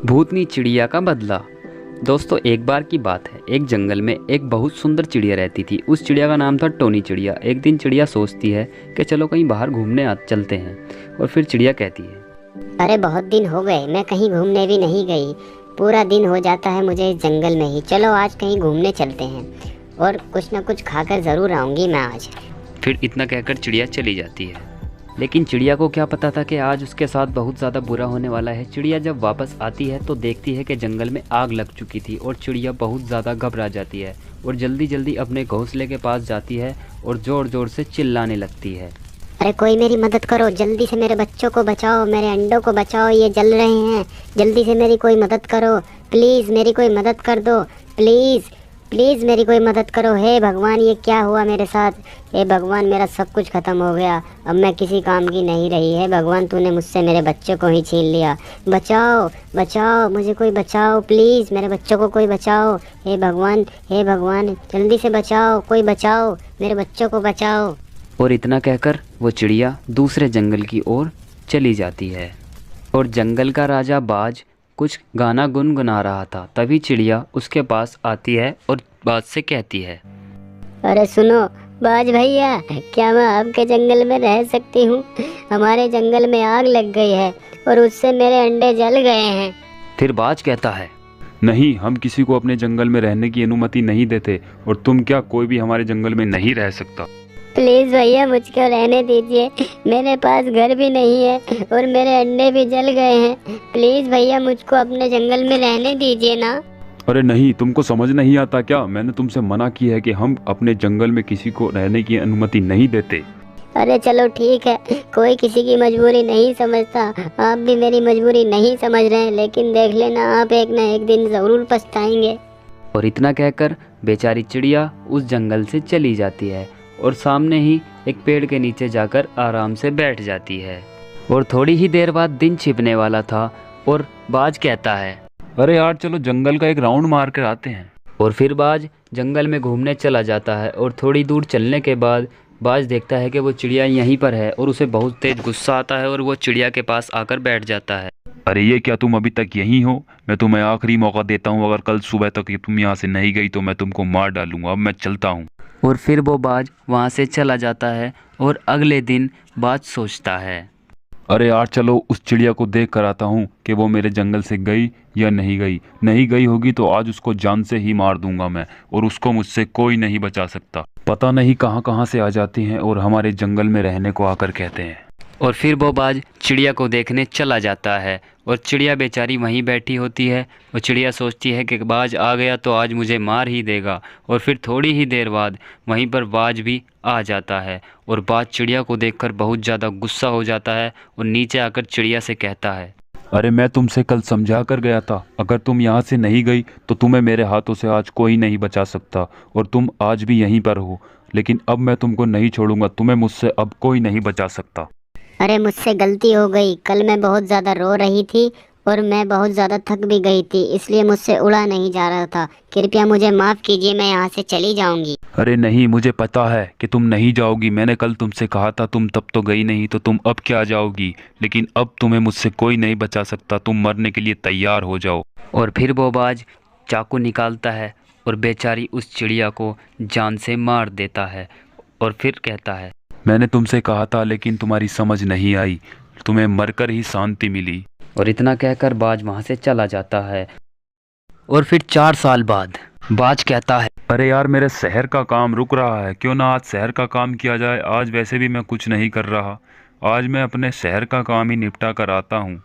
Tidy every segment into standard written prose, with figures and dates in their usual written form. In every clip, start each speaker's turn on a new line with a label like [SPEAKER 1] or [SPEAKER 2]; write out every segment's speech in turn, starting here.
[SPEAKER 1] भूतनी चिड़िया का बदला। दोस्तों, एक बार की बात है, एक जंगल में एक बहुत सुंदर चिड़िया रहती थी। उस चिड़िया का नाम था टोनी चिड़िया। एक दिन चिड़िया सोचती है कि चलो कहीं बाहर घूमने चलते हैं। और फिर चिड़िया कहती है,
[SPEAKER 2] अरे बहुत दिन हो गए, मैं कहीं घूमने भी नहीं गई। पूरा दिन हो जाता है मुझे इस जंगल में ही। चलो आज कहीं घूमने चलते हैं और कुछ ना कुछ खाकर ज़रूर आऊँगी मैं आज।
[SPEAKER 1] फिर इतना कहकर चिड़िया चली जाती है। लेकिन चिड़िया को क्या पता था कि आज उसके साथ बहुत ज़्यादा बुरा होने वाला है। चिड़िया जब वापस आती है तो देखती है कि जंगल में आग लग चुकी थी और चिड़िया बहुत ज़्यादा घबरा जाती है और जल्दी जल्दी अपने घोंसले के पास जाती है और ज़ोर ज़ोर से चिल्लाने लगती है,
[SPEAKER 2] अरे कोई मेरी मदद करो, जल्दी से मेरे बच्चों को बचाओ, मेरे अंडों को बचाओ, ये जल रहे हैं। जल्दी से मेरी कोई मदद करो, प्लीज़ मेरी कोई मदद कर दो, प्लीज़ प्लीज़ मेरी कोई मदद करो। हे भगवान, ये क्या हुआ मेरे साथ? हे भगवान, मेरा सब कुछ ख़त्म हो गया, अब मैं किसी काम की नहीं रही। हे भगवान, तूने मुझसे मेरे बच्चों को ही छीन लिया। बचाओ बचाओ, मुझे कोई बचाओ, प्लीज़ मेरे बच्चों को कोई बचाओ। हे भगवान, हे भगवान, जल्दी से बचाओ, कोई बचाओ, मेरे बच्चों को बचाओ।
[SPEAKER 1] और इतना कहकर वो चिड़िया दूसरे जंगल की ओर चली जाती है। और जंगल का राजा बाज कुछ गाना गुनगुना रहा था। तभी चिड़िया उसके पास आती है और बाज से कहती है,
[SPEAKER 2] अरे सुनो बाज भैया, क्या मैं आपके जंगल में रह सकती हूँ? हमारे जंगल में आग लग गई है और उससे मेरे अंडे जल गए हैं।
[SPEAKER 1] फिर बाज कहता है,
[SPEAKER 3] नहीं, हम किसी को अपने जंगल में रहने की अनुमति नहीं देते और तुम क्या, कोई भी हमारे जंगल में नहीं रह सकता।
[SPEAKER 2] प्लीज़ भैया मुझको रहने दीजिए, मेरे पास घर भी नहीं है और मेरे अंडे भी जल गए हैं। प्लीज़ भैया मुझको अपने जंगल में रहने दीजिए ना।
[SPEAKER 3] अरे नहीं, तुमको समझ नहीं आता क्या? मैंने तुमसे मना की है कि हम अपने जंगल में किसी को रहने की अनुमति नहीं देते।
[SPEAKER 2] अरे चलो ठीक है, कोई किसी की मजबूरी नहीं समझता। आप भी मेरी मजबूरी नहीं समझ रहे हैं, लेकिन देख लेना आप एक ना एक दिन ज़रूर पछताएंगे।
[SPEAKER 1] और इतना कहकर बेचारी चिड़िया उस जंगल से चली जाती है और सामने ही एक पेड़ के नीचे जाकर आराम से बैठ जाती है। और थोड़ी ही देर बाद दिन छिपने वाला था और बाज कहता है,
[SPEAKER 3] अरे यार, चलो जंगल का एक राउंड मार कर आते हैं।
[SPEAKER 1] और फिर बाज जंगल में घूमने चला जाता है। और थोड़ी दूर चलने के बाद बाज देखता है कि वो चिड़िया यहीं पर है और उसे बहुत तेज गुस्सा आता है और वो चिड़िया के पास आकर बैठ जाता है।
[SPEAKER 3] अरे ये क्या, तुम अभी तक यहीं हो? मैं तुम्हें आखिरी मौका देता हूँ, अगर कल सुबह तक तुम यहाँ से नहीं गई तो मैं तुमको मार डालूंगा। अब मैं चलता हूँ।
[SPEAKER 1] और फिर वो बाज वहाँ से चला जाता है। और अगले दिन बाज सोचता है,
[SPEAKER 3] अरे यार, चलो उस चिड़िया को देख कर आता हूँ कि वो मेरे जंगल से गई या नहीं गई। नहीं गई होगी तो आज उसको जान से ही मार दूंगा मैं, और उसको मुझसे कोई नहीं बचा सकता। पता नहीं कहाँ कहाँ से आ जाती हैं और हमारे जंगल में रहने को आकर कहते हैं।
[SPEAKER 1] और फिर वो बाज चिड़िया को देखने चला जाता है। और चिड़िया बेचारी वहीं बैठी होती है और चिड़िया सोचती है कि बाज आ गया तो आज मुझे मार ही देगा। और फिर थोड़ी ही देर बाद वहीं पर बाज भी आ जाता है और बाज चिड़िया को देखकर बहुत ज़्यादा गुस्सा हो जाता है और नीचे आकर चिड़िया से कहता है,
[SPEAKER 3] अरे मैं तुमसे कल समझा कर गया था, अगर तुम यहाँ से नहीं गई तो तुम्हें मेरे हाथों से आज कोई नहीं बचा सकता, और तुम आज भी यहीं पर हो। लेकिन अब मैं तुमको नहीं छोड़ूंगा, तुम्हें मुझसे अब कोई नहीं बचा सकता।
[SPEAKER 2] अरे मुझसे गलती हो गई, कल मैं बहुत ज़्यादा रो रही थी और मैं बहुत ज़्यादा थक भी गई थी, इसलिए मुझसे उड़ा नहीं जा रहा था। कृपया मुझे माफ़ कीजिए, मैं यहाँ से चली जाऊँगी।
[SPEAKER 3] अरे नहीं, मुझे पता है कि तुम नहीं जाओगी। मैंने कल तुमसे कहा था, तुम तब तो गई नहीं, तो तुम अब क्या जाओगी? लेकिन अब तुम्हें मुझसे कोई नहीं बचा सकता, तुम मरने के लिए तैयार हो जाओ।
[SPEAKER 1] और फिर वो बाज चाकू निकालता है और बेचारी उस चिड़िया को जान से मार देता है। और फिर कहता है,
[SPEAKER 3] मैंने तुमसे कहा था लेकिन तुम्हारी समझ नहीं आई, तुम्हें मरकर ही शांति मिली।
[SPEAKER 1] और इतना कहकर बाज वहाँ से चला जाता है। और फिर 4 साल बाद बाज कहता है,
[SPEAKER 3] अरे यार, मेरे शहर का काम रुक रहा है, क्यों ना आज शहर का काम किया जाए। आज वैसे भी मैं कुछ नहीं कर रहा, आज मैं अपने शहर का काम ही निपटा कर आता हूँ।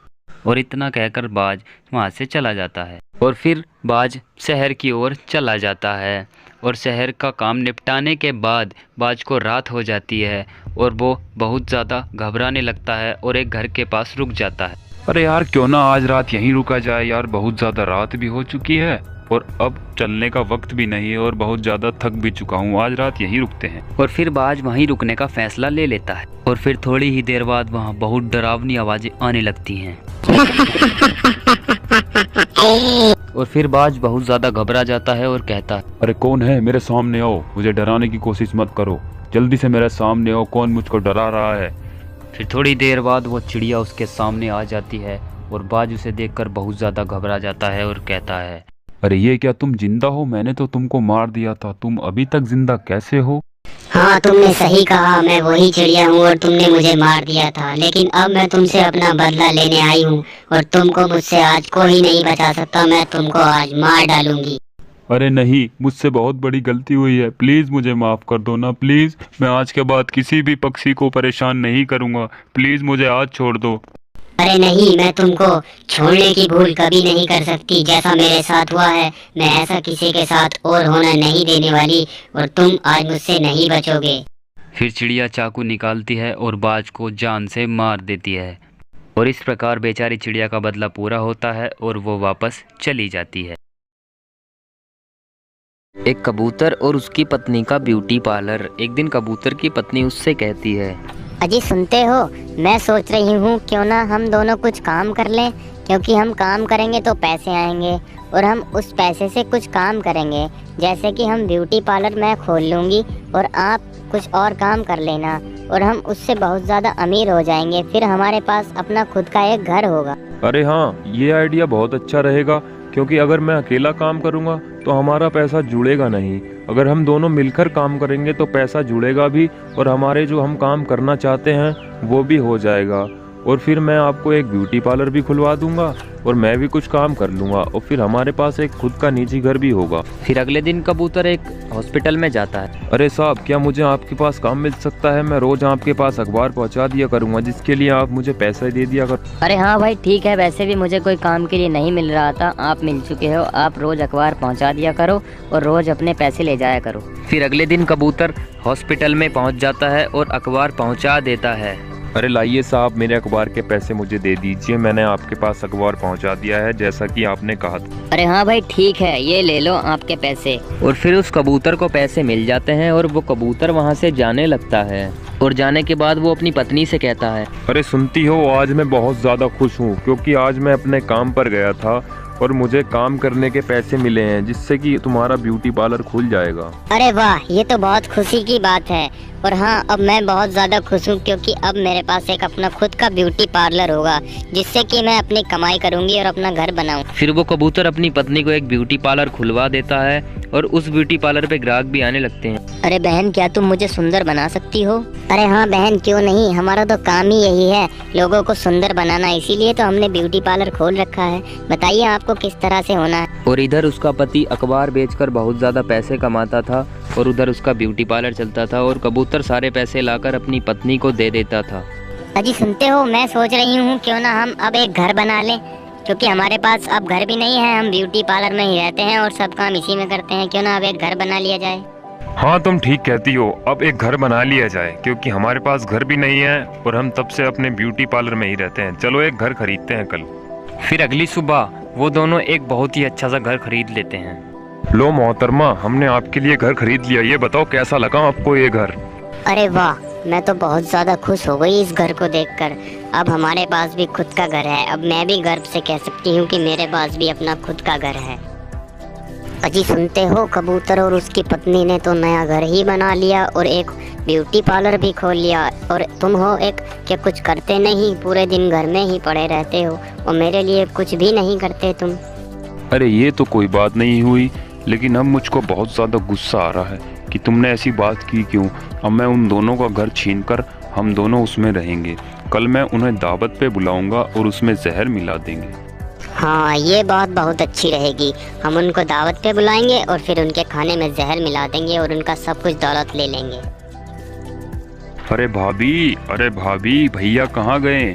[SPEAKER 1] और इतना कहकर बाज वहाँ से चला जाता है। और फिर बाज शहर की ओर चला जाता है। और शहर का काम निपटाने के बाद बाज को रात हो जाती है और वो बहुत ज़्यादा घबराने लगता है और एक घर के पास रुक जाता है।
[SPEAKER 3] अरे यार, क्यों ना आज रात यहीं रुका जाए यार, बहुत ज़्यादा रात भी हो चुकी है और अब चलने का वक्त भी नहीं है और बहुत ज़्यादा थक भी चुका हूँ, आज रात यहीं रुकते हैं।
[SPEAKER 1] और फिर बाज वहीं रुकने का फैसला ले लेता है। और फिर थोड़ी ही देर बाद वहाँ बहुत डरावनी आवाज़ें आने लगती हैं। और फिर बाज बहुत ज़्यादा घबरा जाता है और कहता है,
[SPEAKER 3] अरे कौन है? मेरे सामने आओ, मुझे डराने की कोशिश मत करो, जल्दी से मेरे सामने आओ, कौन मुझको डरा रहा है?
[SPEAKER 1] फिर थोड़ी देर बाद वो चिड़िया उसके सामने आ जाती है और बाज उसे देखकर बहुत ज़्यादा घबरा जाता है और कहता है,
[SPEAKER 3] अरे ये क्या, तुम जिंदा हो? मैंने तो तुमको मार दिया था, तुम अभी तक जिंदा कैसे हो?
[SPEAKER 2] हाँ, तुमने सही कहा, मैं वही चिड़िया हूँ और तुमने मुझे मार दिया था, लेकिन अब मैं तुमसे अपना बदला लेने आई हूँ और तुमको मुझसे आज कोई नहीं बचा सकता। मैं तुमको आज मार डालूंगी।
[SPEAKER 3] अरे नहीं, मुझसे बहुत बड़ी गलती हुई है, प्लीज़ मुझे माफ़ कर दो ना, प्लीज़। मैं आज के बाद किसी भी पक्षी को परेशान नहीं करूँगा, प्लीज़ मुझे आज छोड़ दो।
[SPEAKER 2] अरे नहीं, मैं तुमको छोड़ने की भूल कभी नहीं कर सकती। जैसा मेरे साथ हुआ है, मैं ऐसा किसी के साथ और होना नहीं देने वाली और तुम आज मुझसे नहीं बचोगे।
[SPEAKER 1] फिर चिड़िया चाकू निकालती है और बाज को जान से मार देती है। और इस प्रकार बेचारी चिड़िया का बदला पूरा होता है और वो वापस चली जाती है। एक कबूतर और उसकी पत्नी का ब्यूटी पार्लर। एक दिन कबूतर की पत्नी उससे कहती है,
[SPEAKER 2] अजी सुनते हो, मैं सोच रही हूँ क्यों ना हम दोनों कुछ काम कर लें, क्योंकि हम काम करेंगे तो पैसे आएंगे और हम उस पैसे से कुछ काम करेंगे। जैसे कि हम ब्यूटी पार्लर मैं खोल लूँगी और आप कुछ और काम कर लेना और हम उससे बहुत ज़्यादा अमीर हो जाएंगे। फिर हमारे पास अपना खुद का एक घर होगा।
[SPEAKER 3] अरे हाँ, ये आइडिया बहुत अच्छा रहेगा, क्योंकि अगर मैं अकेला काम करूँगा तो हमारा पैसा जुड़ेगा नहीं। अगर हम दोनों मिलकर काम करेंगे तो पैसा जुड़ेगा भी और हमारे जो हम काम करना चाहते हैं वो भी हो जाएगा। और फिर मैं आपको एक ब्यूटी पार्लर भी खुलवा दूंगा और मैं भी कुछ काम कर लूँगा और फिर हमारे पास एक खुद का निजी घर भी होगा।
[SPEAKER 1] फिर अगले दिन कबूतर एक हॉस्पिटल में जाता है।
[SPEAKER 3] अरे साहब, क्या मुझे आपके पास काम मिल सकता है? मैं रोज आपके पास अखबार पहुंचा दिया करूंगा, जिसके लिए आप मुझे पैसे दे दिया कर।
[SPEAKER 4] अरे हाँ भाई ठीक है, वैसे भी मुझे कोई काम के लिए नहीं मिल रहा था, आप मिल चुके हो। आप रोज अखबार पहुंचा दिया करो और रोज अपने पैसे ले जाया करो।
[SPEAKER 1] फिर अगले दिन कबूतर हॉस्पिटल में पहुंच जाता है और अखबार पहुंचा देता है।
[SPEAKER 3] अरे लाइए साहब, मेरे अखबार के पैसे मुझे दे दीजिए, मैंने आपके पास अखबार पहुंचा दिया है जैसा कि आपने कहा था।
[SPEAKER 4] अरे हाँ भाई ठीक है, ये ले लो आपके पैसे।
[SPEAKER 1] और फिर उस कबूतर को पैसे मिल जाते हैं और वो कबूतर वहाँ से जाने लगता है। और जाने के बाद वो अपनी पत्नी से कहता है,
[SPEAKER 3] अरे सुनती हो, आज मैं बहुत ज़्यादा खुश हूँ क्योंकि आज मैं अपने काम पर गया था और मुझे काम करने के पैसे मिले हैं, जिससे कि तुम्हारा ब्यूटी पार्लर खुल जाएगा।
[SPEAKER 2] अरे वाह, ये तो बहुत खुशी की बात है। और हाँ, अब मैं बहुत ज़्यादा खुश हूँ क्योंकि अब मेरे पास एक अपना खुद का ब्यूटी पार्लर होगा, जिससे कि मैं अपनी कमाई करूँगी और अपना घर बनाऊँ।
[SPEAKER 1] फिर वो कबूतर अपनी पत्नी को एक ब्यूटी पार्लर खुलवा देता है और उस ब्यूटी पार्लर पे ग्राहक भी आने लगते हैं।
[SPEAKER 2] अरे बहन, क्या तुम मुझे सुंदर बना सकती हो? अरे हाँ बहन, क्यों नहीं, हमारा तो काम ही यही है, लोगों को सुंदर बनाना, इसीलिए तो हमने ब्यूटी पार्लर खोल रखा है। बताइए आपको किस तरह से होना है।
[SPEAKER 1] और इधर उसका पति अखबार बेचकर बहुत ज़्यादा पैसे कमाता था और उधर उसका ब्यूटी पार्लर चलता था और कबूतर सारे पैसे लाकर अपनी पत्नी को दे देता था।
[SPEAKER 2] अजी सुनते हो, मैं सोच रही हूँ क्यों ना हम अब एक घर बना लें, क्योंकि हमारे पास अब घर भी नहीं है, हम ब्यूटी पार्लर में ही रहते हैं और सब काम इसी में करते हैं। क्यों ना अब एक घर बना लिया जाए।
[SPEAKER 3] हाँ, तुम ठीक कहती हो, अब एक घर बना लिया जाए, क्योंकि हमारे पास घर भी नहीं है और हम तब से अपने ब्यूटी पार्लर में ही रहते हैं। चलो एक घर खरीदते हैं कल।
[SPEAKER 1] फिर अगली सुबह वो दोनों एक बहुत ही अच्छा सा घर खरीद लेते हैं।
[SPEAKER 3] लो मोहतरमा, हमने आपके लिए घर खरीद लिया, ये बताओ कैसा लगा आपको ये घर?
[SPEAKER 2] अरे वाह, मैं तो बहुत ज़्यादा खुश हो गई इस घर को देखकर। अब हमारे पास भी खुद का घर है। अब मैं भी गर्व से कह सकती हूँ कि मेरे पास भी अपना खुद का घर है। अजी सुनते हो, कबूतर और उसकी पत्नी ने तो नया घर ही बना लिया और एक ब्यूटी पार्लर भी खोल लिया। और तुम हो एक कि कुछ करते नहीं, पूरे दिन घर में ही पड़े रहते हो और मेरे लिए कुछ भी नहीं करते तुम।
[SPEAKER 3] अरे ये तो कोई बात नहीं हुई, लेकिन अब मुझको बहुत ज़्यादा गुस्सा आ रहा है कि तुमने ऐसी बात की क्यों। अब मैं उन दोनों का घर छीनकर हम दोनों उसमें रहेंगे। कल मैं उन्हें दावत पे बुलाऊंगा और उसमें जहर मिला देंगे।
[SPEAKER 2] हाँ, ये बात बहुत अच्छी रहेगी। हम उनको दावत पे बुलाएंगे और फिर उनके खाने में जहर मिला देंगे और उनका सब कुछ दौलत ले लेंगे।
[SPEAKER 3] अरे भाभी, भैया कहाँ गए?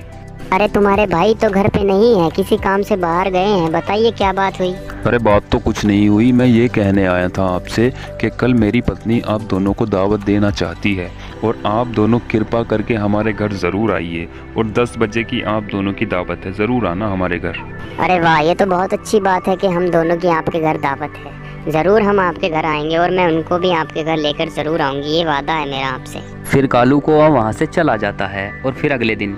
[SPEAKER 2] अरे तुम्हारे भाई तो घर पे नहीं है, किसी काम से बाहर गए हैं। बताइए क्या बात हुई।
[SPEAKER 3] अरे बात तो कुछ नहीं हुई, मैं ये कहने आया था आपसे कि कल मेरी पत्नी आप दोनों को दावत देना चाहती है और आप दोनों कृपा करके हमारे घर ज़रूर आइए और 10 बजे की आप दोनों की दावत है, ज़रूर आना हमारे घर।
[SPEAKER 2] अरे वाह, ये तो बहुत अच्छी बात है कि हम दोनों की आपके घर दावत है। ज़रूर हम आपके घर आएंगे और मैं उनको भी आपके घर लेकर ज़रूर आऊँगी, ये वादा है मेरा आपसे।
[SPEAKER 1] फिर कालू को वहाँ से चला जाता है। और फिर अगले दिन,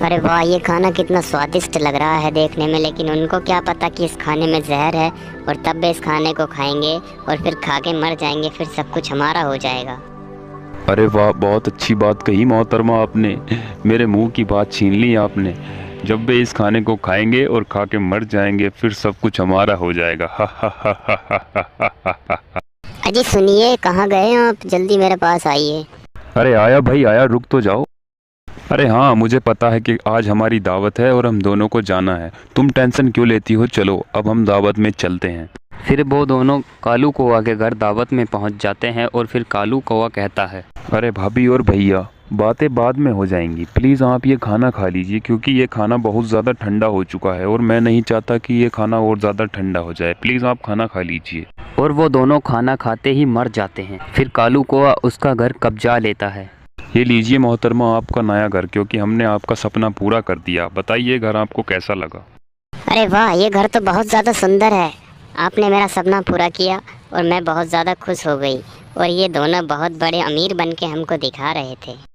[SPEAKER 2] अरे वाह, ये खाना कितना स्वादिष्ट लग रहा है देखने में, लेकिन उनको क्या पता कि इस खाने में जहर है और तब वे इस खाने को खाएंगे और फिर खा के मर जाएंगे, फिर सब कुछ हमारा हो जाएगा।
[SPEAKER 3] अरे वाह, बहुत अच्छी बात कही मोहतरमा आपने, मेरे मुंह की बात छीन ली आपने। जब वे इस खाने को खाएंगे और खा के मर जाएंगे फिर सब कुछ हमारा हो जाएगा। हा हा हा हा हा हा हा हा।
[SPEAKER 2] अजी सुनिए, कहाँ गए आप? जल्दी मेरे पास आइए।
[SPEAKER 3] अरे आया भाई आया, रुक तो जाओ। अरे हाँ, मुझे पता है कि आज हमारी दावत है और हम दोनों को जाना है। तुम टेंशन क्यों लेती हो, चलो अब हम दावत में चलते हैं।
[SPEAKER 1] फिर वो दोनों कालू कौवा के घर दावत में पहुंच जाते हैं और फिर कालू कौवा कहता है,
[SPEAKER 3] अरे भाभी और भैया, बातें बाद में हो जाएंगी, प्लीज़ आप ये खाना खा लीजिए क्योंकि ये खाना बहुत ज़्यादा ठंडा हो चुका है और मैं नहीं चाहता कि ये खाना और ज़्यादा ठंडा हो जाए। प्लीज़ आप खाना खा लीजिए।
[SPEAKER 1] और वो दोनों खाना खाते ही मर जाते हैं। फिर कालू कौवा उसका घर कब्जा लेता है।
[SPEAKER 3] ये लीजिए मोहतरमा आपका नया घर, क्योंकि हमने आपका सपना पूरा कर दिया। बताइए घर आपको कैसा लगा?
[SPEAKER 2] अरे वाह, ये घर तो बहुत ज़्यादा सुंदर है। आपने मेरा सपना पूरा किया और मैं बहुत ज़्यादा खुश हो गई। और ये दोनों बहुत बड़े अमीर बन के हमको दिखा रहे थे।